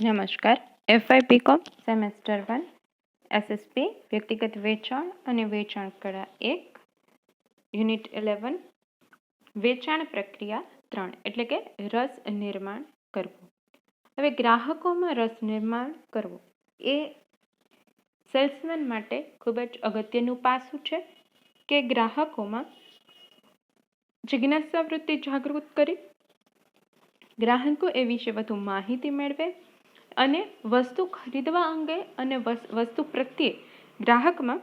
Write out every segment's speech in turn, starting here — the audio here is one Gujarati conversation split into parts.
નમસ્કાર. FY BCom સેમેસ્ટર 1 SSP વ્યક્તિગત વેચાણ અને વેચાણ કળા 1 યુનિટ 11 વેચાણ પ્રક્રિયા 3 એટલે કે રસ નિર્માણ કરવું. હવે ગ્રાહકોમાં રસ નિર્માણ કરવું એ સેલ્સમેન માટે ખૂબ જ અગત્યનું પાસું છે કે ગ્રાહકોમાં જિજ્ઞાસા વૃત્તિ જાગૃત કરી ગ્રાહકો એ વિશે વધુ માહિતી મેળવે અને વસ્તુ ખરીદવા અંગે અને વસ્તુ પ્રત્યે ગ્રાહકમાં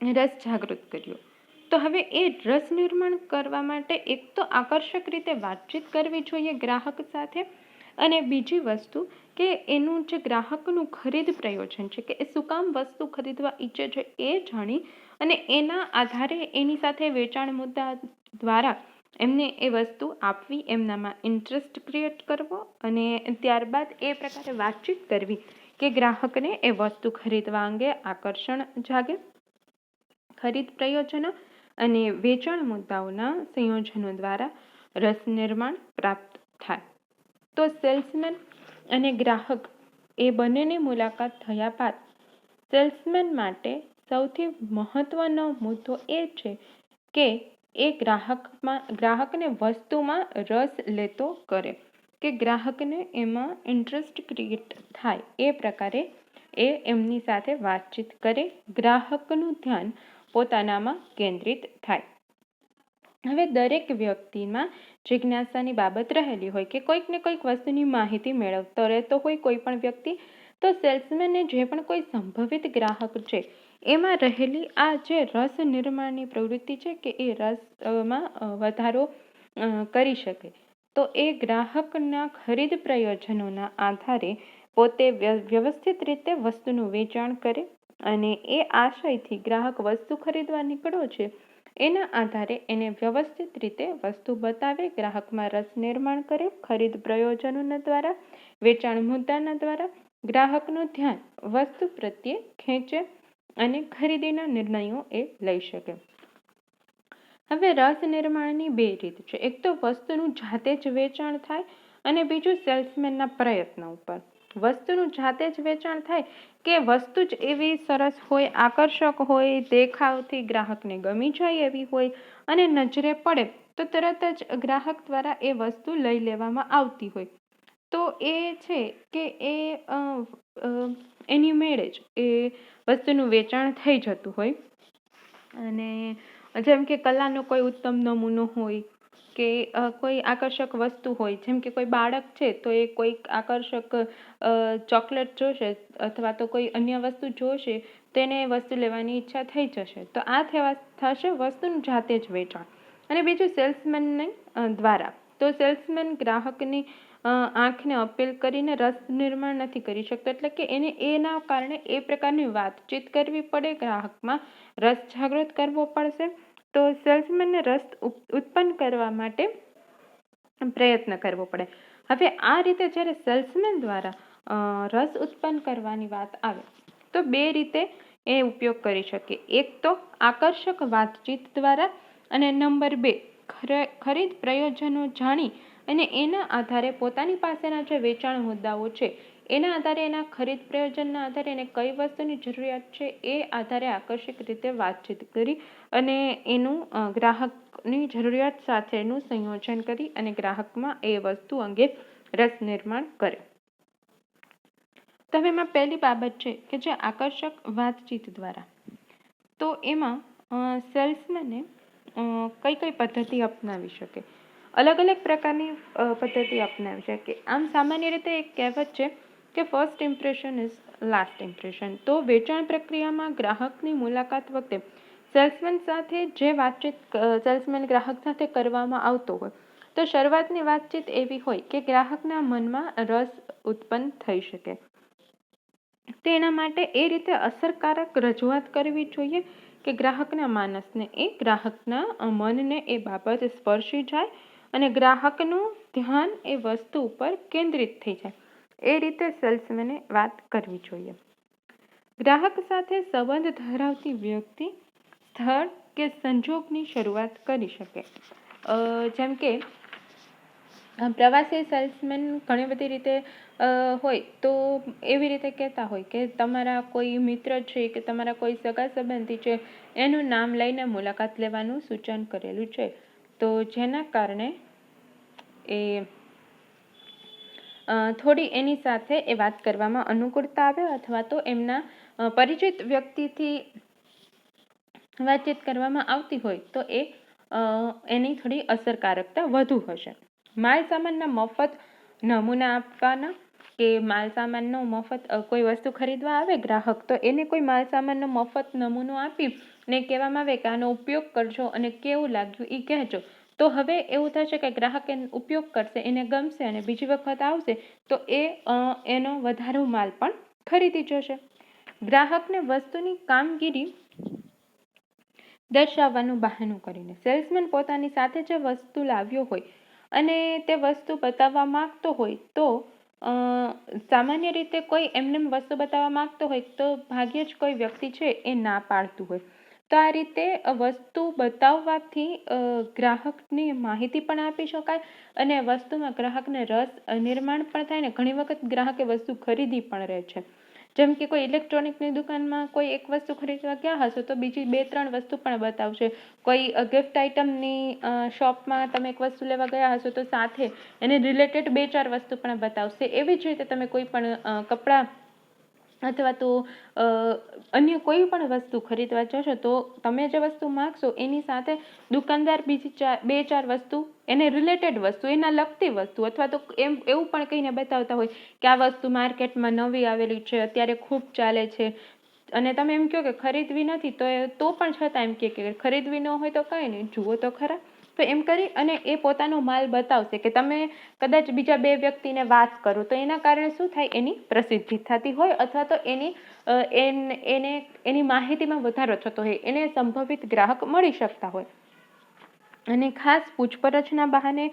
રસ જાગૃત કર્યો. તો હવે એ રસ નિર્માણ કરવા માટે એક તો આકર્ષક રીતે વાતચીત કરવી જોઈએ ગ્રાહક સાથે, અને બીજી વસ્તુ કે એનું જે ગ્રાહકનું ખરીદ પ્રયોજન છે કે એ શું કામ વસ્તુ ખરીદવા ઈચ્છે છે એ જાણી અને એના આધારે એની સાથે વેચાણ મુદ્દા દ્વારા એમને એ વસ્તુ આપવી, એમનામાં ઇન્ટરેસ્ટ ક્રિએટ કરવો અને ત્યારબાદ એ પ્રકારે વાતચીત કરવી કે ગ્રાહકને એ વસ્તુ ખરીદવા અંગે આકર્ષણ જાગે, ખરીદ પ્રયોજનો અને વેચાણ મુદ્દાઓના સંયોજનો દ્વારા રસ નિર્માણ પ્રાપ્ત થાય. તો સેલ્સમેન અને ગ્રાહક એ બંનેની મુલાકાત થયા બાદ સેલ્સમેન માટે સૌથી મહત્વનો મુદ્દો એ છે કે એ ગ્રાહકને વસ્તુમાં રસ લેતો કરે, કે ગ્રાહકને એમાં ઇન્ટરેસ્ટ ક્રિએટ થાય એ પ્રકારે એ એમની સાથે વાતચીત કરે, ગ્રાહકનું ધ્યાન પોતાનામાં કેન્દ્રિત થાય. હવે દરેક વ્યક્તિમાં જિજ્ઞાસાની બાબત રહેલી હોય કે કોઈક ને કોઈક વસ્તુની માહિતી મેળવતો રહેતો હોય કોઈ પણ વ્યક્તિ, તો સેલ્સમેનને જે પણ કોઈ સંભવિત ગ્રાહક છે એમાં રહેલી આ જે રસ નિર્માણની પ્રવૃત્તિ છે કે એ રસમાં વધારો કરી શકે. તો એ ગ્રાહકના ખરીદ પ્રયોજનોના આધારે પોતે વ્યવસ્થિત રીતે વસ્તુનું વેચાણ કરે અને એ આશયથી ગ્રાહક વસ્તુ ખરીદવા નીકળ્યો છે એના આધારે એને વ્યવસ્થિત રીતે વસ્તુ બતાવે, ગ્રાહકમાં રસ નિર્માણ કરે, ખરીદ પ્રયોજનોના દ્વારા, વેચાણ મુદ્દાના દ્વારા ગ્રાહકનું ધ્યાન વસ્તુ પ્રત્યે ખેંચે અને ખરીદીના નિર્ણયો એ લઈ શકે. હવે રસ નિર્માણની બે રીત છે. એક તો વસ્તુનું જાતે જ વેચાણ થાય અને બીજું સેલ્સમેનના પ્રયત્નો ઉપર. વસ્તુનું જાતે જ વેચાણ થાય કે વસ્તુ જ એવી સરસ હોય, આકર્ષક હોય, દેખાવથી ગ્રાહકને ગમી જાય એવી હોય અને નજરે પડે તો તરત જ ગ્રાહક દ્વારા એ વસ્તુ લઈ લેવામાં આવતી હોય. તો એ છે કે એની મેળે જ એ વસ્તુનું વેચાણ થઈ જતું હોય. અને જેમ કે કલાનો કોઈ ઉત્તમ નમૂનો હોય કે કોઈ આકર્ષક વસ્તુ હોય, જેમ કે કોઈ બાળક છે તો એ કોઈક આકર્ષક ચોકલેટ જોશે અથવા તો કોઈ અન્ય વસ્તુ જોશે તેને એ વસ્તુ લેવાની ઈચ્છા થઈ જશે. તો આ થશે વસ્તુનું જાતે જ વેચાણ. અને બીજું સેલ્સમેનને દ્વારા. તો સેલ્સમેન ગ્રાહકની આંખને અપીલ કરીને રસ નિર્માણ નથી કરી શકતો, એટલે કે એને એના કારણે એ પ્રકારની વાતચીત કરવી પડે, ગ્રાહકમાં રસ જાગૃત કરવો પડશે. તો સેલ્સમેનને રસ ઉત્પન્ન કરવા માટે પ્રયત્ન કરવો પડે. હવે આ રીતે જ્યારે સેલ્સમેન દ્વારા રસ ઉત્પન્ન કરવાની વાત આવે તો બે રીતે એ ઉપયોગ કરી શકીએ. એક તો આકર્ષક વાતચીત દ્વારા અને નંબર 2 ખરીદ પ્રયોજનો જાણી અને એના આધારે પોતાની પાસેના જે વેચાણ મુદ્દાઓ છે એના આધારે, એના ખરીદ પ્રયોજનના આધારે એને કઈ વસ્તુની જરૂરિયાત છે એ આધારે આકર્ષક રીતે વાતચીત કરી અને એનું ગ્રાહકની જરૂરિયાત સાથેનું સંયોજન કરી અને ગ્રાહકમાં એ વસ્તુ અંગે રસ નિર્માણ કરે. તો હવે એમાં પહેલી બાબત છે કે જે આકર્ષક વાતચીત દ્વારા. તો એમાં સેલ્સમેને કઈ કઈ પદ્ધતિ અપનાવી શકે? અલગ અલગ પ્રકારની પદ્ધતિ અપનાવી શકે. આમ સામાન્ય રીતે એક કહેવત છે કે first impression is last impression. તો વેચાણ પ્રક્રિયામાં ગ્રાહકની મુલાકાત વખતે સેલ્સમેન સાથે જે વાતચીત સેલ્સમેન ગ્રાહક સાથે કરવામાં આવતો હોય તો શરૂઆતની વાતચીત એવી હોય કે ગ્રાહકના મનમાં રસ ઉત્પન્ન થઈ શકે. તેના માટે એ રીતે અસરકારક રજૂઆત કરવી જોઈએ કે ગ્રાહકના માનસને ગ્રાહકના મનને એ બાબત સ્પર્શી જાય અને ગ્રાહકનું ધ્યાન એ વસ્તુ ઉપર કેન્દ્રિત થઈ જાય. એ રીતે સેલ્સમેને વાત કરવી જોઈએ. ગ્રાહક સાથે સંબંધ ધરાવતી વ્યક્તિ સ્થળ કે સંજોગની શરૂઆત કરી શકે. જેમ કે પ્રવાસી સેલ્સમેન ઘણી બધી રીતે હોય તો એવી રીતે કહેતા હોય કે તમારા કોઈ મિત્ર છે કે તમારા કોઈ સગા સંબંધી છે એનું નામ લઈને મુલાકાત લેવાનું સૂચન કરેલું છે. તો જેના કારણે એ થોડી એની સાથે એ વાત કરવામાં અનુકૂળતા આવે અથવા તો એમના પરિચિત વ્યક્તિથી વાતચીત કરવામાં આવતી હોય તો એની થોડી અસરકારકતા વધુ હશે. માલ સામાનના મફત નમૂના આપવાના કે માલ સામાનનો મફત કોઈ વસ્તુ ખરીદવા આવે ગ્રાહક તો એને કોઈ માલ સામાનનો મફત નમૂનો આપી ને કહેવામાં આવે કે આનો ઉપયોગ કરજો અને કેવું લાગ્યું એ કહેજો. તો હવે એવું થશે કે ગ્રાહક એનો ઉપયોગ કરશે, એને ગમશે અને બીજી વખત આવશે તો એનો વધારે માલ પણ ખરીદી જશે. ગ્રાહકને વસ્તુની કામગીરી દર્શાવવાનું બહાનું કરીને સેલ્સમેન પોતાની સાથે જે વસ્તુ લાવ્યો હોય અને તે વસ્તુ બતાવવા માંગતો હોય તો સામાન્ય રીતે કોઈ એમને વસ્તુ બતાવવા માંગતો હોય તો ભાગ્યે જ કોઈ વ્યક્તિ છે એ ના પાડતું હોય. તો આ રીતે વસ્તુ બતાવવાથી ગ્રાહકની માહિતી પણ આપી શકાય અને વસ્તુમાં ગ્રાહકને રસ નિર્માણ પણ થાય ને ઘણી વખત ગ્રાહકે વસ્તુ ખરીદી પણ રહે છે. જેમ કે કોઈ ઇલેક્ટ્રોનિકની દુકાનમાં કોઈ એક વસ્તુ ખરીદવા ગયા હશો તો બીજી 2-3 વસ્તુ પણ બતાવશે. કોઈ ગિફ્ટ આઇટમની શોપમાં તમે એક વસ્તુ લેવા ગયા હશો તો સાથે એને રિલેટેડ 2-4 વસ્તુ પણ બતાવશે. એવી જ રીતે તમે કોઈ પણ કપડાં અથવા તો અન્ય કોઈ પણ વસ્તુ ખરીદવા જશો તો તમે જે વસ્તુ માગશો એની સાથે દુકાનદાર બીજી 2-4 વસ્તુ એને રિલેટેડ વસ્તુ એના લગતી વસ્તુ અથવા તો એવું પણ કહીને બતાવતા હોય કે આ વસ્તુ માર્કેટમાં નવી આવેલી છે, અત્યારે ખૂબ ચાલે છે અને તમે એમ કહો કે ખરીદવી નથી તો પણ છતાં એમ કે ખરીદવી ન હોય તો કંઈ નહીં, જુઓ તો ખરા. તો એમ કરી અને એ પોતાનો માલ બતાવશે કે તમે કદાચ બીજા 2 વ્યક્તિને વાત કરો તો એના કારણે શું થાય, એની પ્રસિદ્ધિ થતી હોય અથવા તો એની માહિતીમાં વધારો થતો હોય, એને સંભવિત ગ્રાહક મળી શકતા હોય. અને ખાસ પૂછપરછના બહાને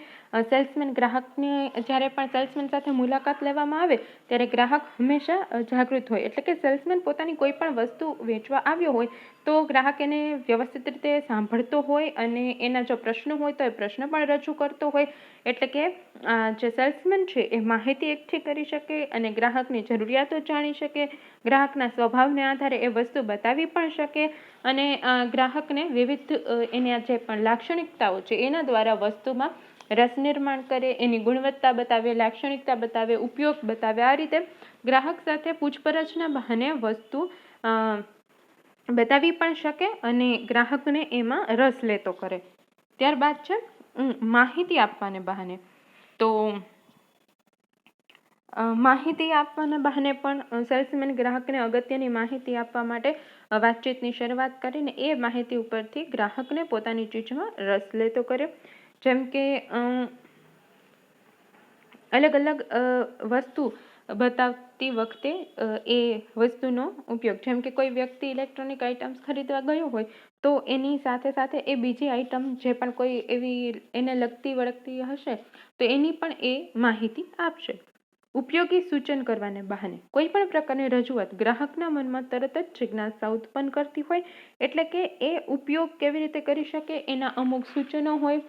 સેલ્સમેન ગ્રાહકને જ્યારે પણ સેલ્સમેન સાથે મુલાકાત લેવામાં આવે ત્યારે ગ્રાહક હંમેશા જાગૃત હોય. એટલે કે સેલ્સમેન પોતાની કોઈ પણ વસ્તુ વેચવા આવ્યો હોય તો ગ્રાહક એને વ્યવસ્થિત રીતે સાંભળતો હોય અને એના જો પ્રશ્નો હોય તો એ પ્રશ્ન પણ રજૂ કરતો હોય. એટલે કે જે સેલ્સમેન છે એ માહિતી એકઠી કરી શકે અને ગ્રાહકની જરૂરિયાતો જાણી શકે, ગ્રાહકના સ્વભાવને આધારે એ વસ્તુ બતાવી પણ શકે અને ગ્રાહકને વિવિધ એના જે પણ લાક્ષણિકતાઓ છે એના દ્વારા વસ્તુમાં રસ નિર્માણ કરે, એની ગુણવત્તા બતાવે, લાક્ષણિકતા બતાવે, ઉપયોગ બતાવે. આ રીતે ગ્રાહક સાથે પૂછપરછના બહાને વસ્તુ બતાવી પણ શકે અને ગ્રાહકને એમાં રસ લેતો કરે. ત્યારબાદ છે માહિતી આપવાને બહાને. તો માહિતી આપવાના બહાને પણ સેલ્સમેન ગ્રાહકને અગત્યની માહિતી આપવા માટે વાતચીતની શરૂઆત કરીને એ માહિતી ઉપરથી ગ્રાહકને પોતાની ચીજમાં રસ લેતો કરે. જેમ કે અલગ અલગ વસ્તુ બતાવતી વખતે એ વસ્તુનો ઉપયોગ, જેમ કે કોઈ વ્યક્તિ ઇલેક્ટ્રોનિક આઇટમ્સ ખરીદવા ગયો હોય તો એની સાથે સાથે એ બીજી આઇટમ જે પણ કોઈ એવી એને લગતી વળગતી હશે તો એની પણ એ માહિતી આપશે. ઉપયોગી સૂચન કરવાને બહાને કોઈ પણ પ્રકારની રજૂઆત ગ્રાહકના મનમાં તરત જ જિજ્ઞાસા ઉત્પન્ન કરતી હોય. એટલે કે એ ઉપયોગ કેવી રીતે કરી શકે એના અમુક સૂચનો હોય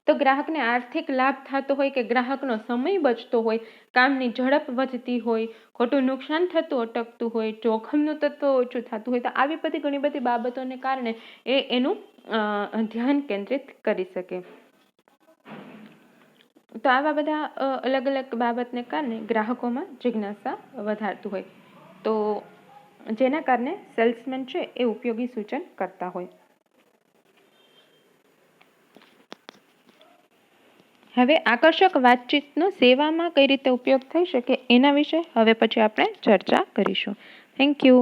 તો ગ્રાહકને આર્થિક લાભ થતો હોય કે ગ્રાહકનો સમય બચતો હોય, કામની ઝડપ વધતી હોય, ખોટું નુકસાન થતું અટકતું હોય, જોખમનું તત્વ ઓછું થતું હોય તો આવી બધી ઘણી બધી બાબતોને કારણે એનું ધ્યાન કેન્દ્રિત કરી શકે. તો આવા બધા અલગ અલગ બાબતને કારણે ગ્રાહકોમાં જિજ્ઞાસા વધારતું હોય તો જેના કારણે સેલ્સમેન છે એ ઉપયોગી સૂચન કરતા હોય. હવે આકર્ષક વાતચીતનો સેવામાં કઈ રીતે ઉપયોગ થઈ શકે એના વિશે હવે પછી આપણે ચર્ચા કરીશું. Thank you.